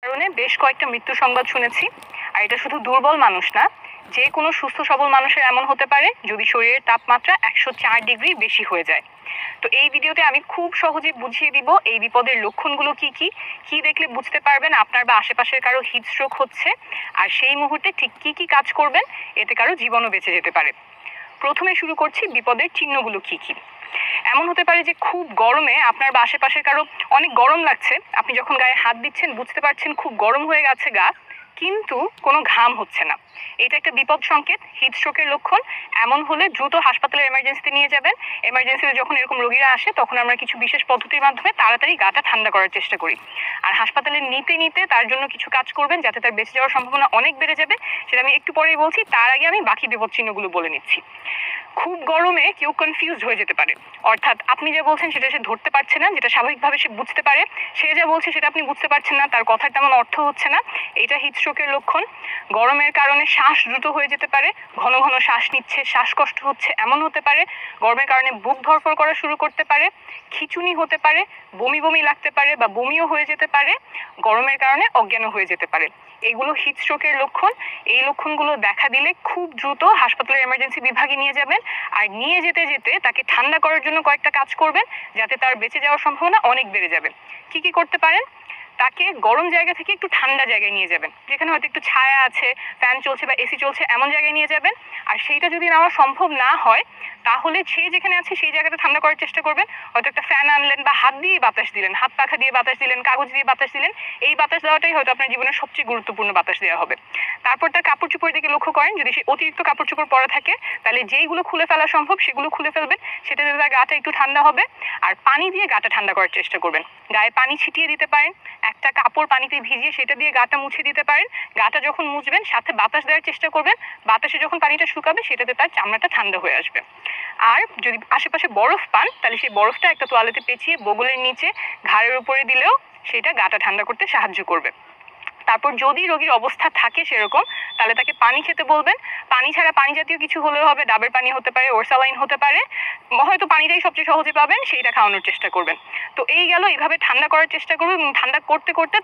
কারণে বেশ কয়েকটা মৃত্যু সংবাদ শুনেছি। আর এটা শুধু দুর্বল মানুষ না, যে কোনো সুস্থ সবল মানুষের এমন হতে পারে যদি শরীরের তাপমাত্রা 104 ডিগ্রি বেশি হয়ে যায়। তো এই ভিডিওতে আমি খুব সহজে বুঝিয়ে দিব এই বিপদের লক্ষণগুলো কি কি কি দেখলে বুঝতে পারবেন আপনার বা আশেপাশের কারো হিট স্ট্রোক হচ্ছে, আর সেই মুহূর্তে ঠিক কি কি কাজ করবেন এতে কারো জীবনও বেঁচে যেতে পারে। প্রথমে শুরু করছি বিপদের চিহ্নগুলো কি কি। এমন হতে পারে যে খুব গরমে আপনার বা আশেপাশের কারো অনেক গরম লাগছে, আপনি যখন গায়ে হাত দিচ্ছেন বুঝতে পারছেন খুব গরম হয়ে গেছে গা, কিন্তু কোনো ঘাম হচ্ছে না। এটা একটা বিপদ সংকেত, হিট স্ট্রোকের লক্ষণ। এমন হলে দ্রুত হাসপাতালের এমার্জেন্সিতে নিয়ে যাবেন। এমার্জেন্সিতে যখন এরকম রোগীরা আসে তখন আমরা কিছু বিশেষ পদ্ধতির মাধ্যমে তাড়াতাড়ি গাটা ঠান্ডা করার চেষ্টা করি। আর হাসপাতালে নিতে নিতে তার জন্য কিছু কাজ করবেন যাতে তার বেঁচে যাওয়ার সম্ভাবনা অনেক বেড়ে যাবে, সেটা আমি একটু পরেই বলছি। তার আগে আমি বাকি বিপদ চিহ্নগুলো বলে নিচ্ছি। খুব গরমে কেউ কনফিউজড হয়ে যেতে পারে, অর্থাৎ আপনি যা বলছেন সেটা সে ধরতে পারছে না, যেটা স্বাভাবিকভাবে সে বুঝতে পারে। সে যা বলছে সেটা আপনি বুঝতে পারছেন না, তার কথার তেমন অর্থ হচ্ছে না। এটা হিট স্ট্রোকের লক্ষণ। গরমের কারণে শ্বাস দ্রুত হয়ে যেতে পারে, ঘন ঘন শ্বাস নিচ্ছে, শ্বাসকষ্ট হচ্ছে এমন হতে পারে। গরমের কারণে বুক ধড়ফড় করা শুরু করতে পারে, খিঁচুনি হতে পারে, বমি বমি লাগতে পারে বা বমিও হয়ে যেতে পারে, গরমের কারণে অজ্ঞানও হয়ে যেতে পারে। এগুলো হিট স্ট্রোকের লক্ষণ। এই লক্ষণগুলো দেখা দিলে খুব দ্রুত হাসপাতালের এমার্জেন্সি বিভাগে নিয়ে যাবেন। আর নিয়ে যেতে যেতে তাকে ঠান্ডা করার জন্য কয়েকটা কাজ করবেন যাতে তার বেঁচে যাওয়ার সম্ভাবনা অনেক বেড়ে যাবে। কি কি করতে পারেন? তাকে গরম জায়গা থেকে একটু ঠান্ডা জায়গায় নিয়ে যাবেন, যেখানে হয়তো একটু ছায়া আছে, ফ্যান চলছে বা এসি চলছে, এমন জায়গায় নিয়ে যাবেন। আর সেইটা যদি নেওয়া সম্ভব না হয় তাহলে সে যেখানে আছে সেই জায়গাটা ঠান্ডা করার চেষ্টা করবেন। হয়তো একটা ফ্যান আনলেন বা হাত দিয়ে বাতাস দিলেন, হাত পাখা দিয়ে বাতাস দিলেন, কাগজ দিয়ে বাতাস দিলেন। এই বাতাস দেওয়াটাই হয়তো আপনার জীবনের সবচেয়ে গুরুত্বপূর্ণ বাতাস দেওয়া হবে। তারপর তার কাপড় চোপড়ের দিকে লক্ষ্য করেন, যদি সে অতিরিক্ত কাপড় চোপড় পরা থাকে তাহলে যেইগুলো খুলে ফেলা সম্ভব সেগুলো খুলে ফেলবেন, সেটাতে তার গাটা একটু ঠান্ডা হবে। আর পানি দিয়ে গাটা ঠান্ডা করার চেষ্টা করবেন। গায়ে পানি ছিটিয়ে দিতে পারেন, একটা কাপড় পানিতে ভিজিয়ে সেটা দিয়ে গাটা মুছে দিতে পারেন। গাটা যখন মুছবেন সাথে বাতাস দেওয়ার চেষ্টা করবেন, বাতাসে যখন পানিটা শুকাবে সেটাতে তার চামড়াটা ঠান্ডা হয়ে আসবে। আর যদি আশেপাশে বরফ পান তাহলে সেই বরফটা একটা তোয়ালেতে পেঁচিয়ে বগলের নিচে ঘাড়ের উপরে দিলেও সেটা গাটা ঠান্ডা করতে সাহায্য করবে। তারপর যদি রোগীর অবস্থা থাকে সেরকম তাহলে তাকে পানি খেতে বলবেন। পানি ছাড়া পানি জাতীয় কিছু হলেও হবে, ডাবের পানি হতে পারে, ওরসালাইন হতে পারে, হয়তো পানিটাই সবচেয়ে সহজে পাবেন, সেইটা খাওয়ানোর চেষ্টা করবেন। তো এই গেল, এইভাবে ঠান্ডা করার চেষ্টা করবেন এবং ঠান্ডা করতে করতে